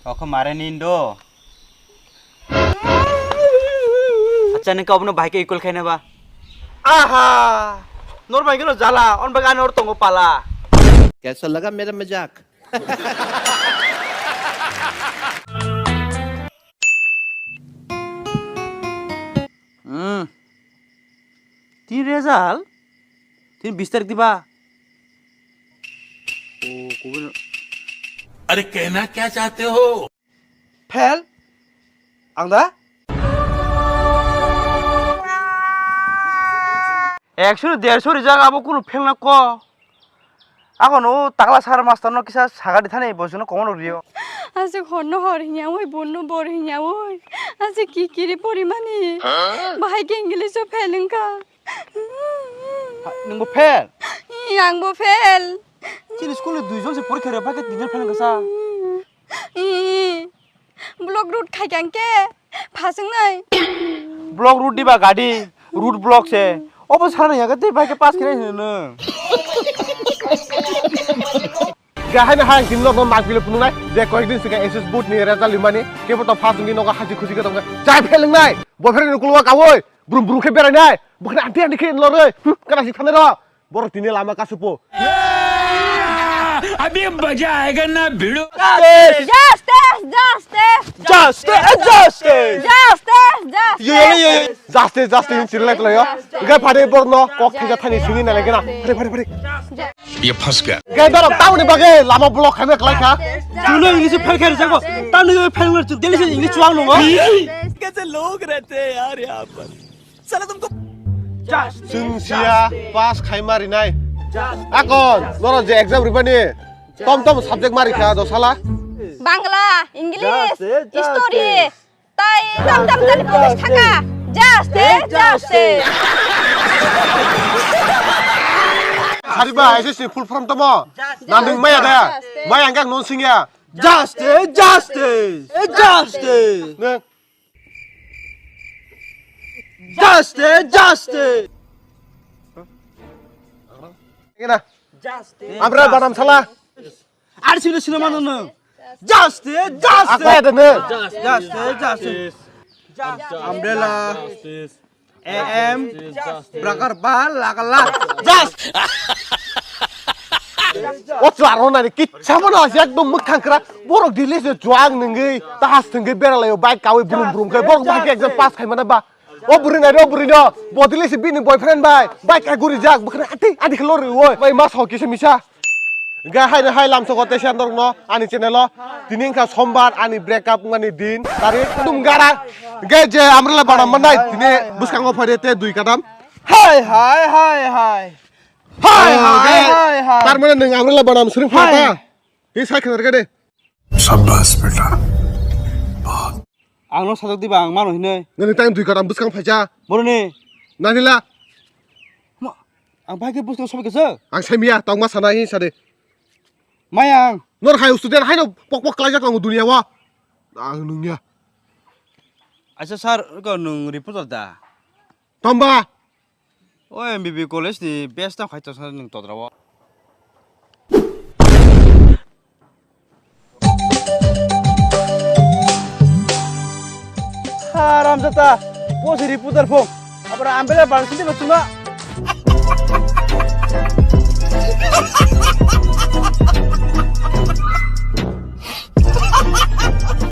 Kau kemarin Indo. Acha kau punya baik ikut kayaknya ba. Aha, nor baik lo jala, on bagai nor tunggu pala. कैसा लगा मेरा मजाक Tin result, tin 20 तारीख दिबा. अरे कहना क्या चाहते हो Fail, angda? 100 150 রিজাল্ট আবো কোনো ফেল না ক এখন ও তাকলা সার মাস্টার ন কিসা সাগাদি থানে বসনো কোন রিও আজ ঘন হরিয়া ওই বন্য বরিয়া ওই আজ কি রে পরিমাণে ভাইকে ইংলিশও ফেলেঙ্কা নঙ্গো ফেল আংবো ফেল চিনি স্কুলে দুইজন সে পরীক্ষা রে ভাগে তিনজন ফেল গসা ব্লক রুট খাইকাংকে ফাসং নাই ব্লক রুট দিবা গাড়ি রুট ব্লক সে অব সারা ইয়াকে তে ভাগে পাস করে ন Gaya na hang tinlok no mag bilip nungai je koekdin sika SS boot ni result limani ke boto phas ngi no ga haji khuji ka tonga jai pheleng nai boyfriend ni kulwa kawoi brum brum ke berai nai bukan anti anti ke lo roi kana sik thane ro bor tini lama ka supo अभी मजा आएगा ना भिड़ो Justice in silek lo yo ga phade bor no kok thija thani singi na legena phade ये फंस गया ga daro taw ni bage lama block khame klai kha তুলো ইংলিশে fail খেলে যাবো তার নিয়ে ফেল মারছ দিলিছে ইংলিশ চুয়াং নঙ্গো कैसे लोग रहते हैं यार यहाँ पर साला तुमको sung sia pas khai mari nai akon noro je exam ribani tom subject mari kha do sala Bangla English story তাই দাম জানি পুলিশ থাকা জাস্তে Hariba SSC full form tomo nandung maya da maya angkang non singya Justice ngena amra banam sala আর ছিল cinema non justice aku ada ne justice umbrella এম ব্রাকার বাল লাগালা just otlaro nani kitcha mono ekdom mukhang kra borok dilis juang nungi tahas thungi beralayo bike kawi brum kai borok bike exam pass khai mana ba o buri no bodilis bini boyfriend bai bike ka guri jak bukhna ati khlori oi bai mas hoki se misa ga hai lam so kote sandor no ani channel lo tinin ka sombar ani break up ngani din tari tum gara ge je amrala bana manai tine buskango phade te dui kadam হাই তার মানে নং আমরলা বানাম সুরিং ফাটা এই cycle রে দে शाबाश बेटा আংনো সাজক দিবা আং মানু হিনে ননি টাইম দুই কারাম বুসকাং ফাইজা বরনে নানিলা আং ভাইকে বুঝতে সব গেছে আং সাইমিয়া তাংমা সানা হি সাদে মায়াং নর হাই স্টুডেন্ট হাই no pok klai jak nang dunia wa ang nungya আচ্ছা স্যার নং রিপোর্টার দা tamba ও এমবিবি কলেজ নি বেস্ট না খাইতো স্যার নং তদ্রাও হারাম জাতা পোসি রিপোর্টার ফোন আবার আমবেলা বাড়ছিতে বচুমা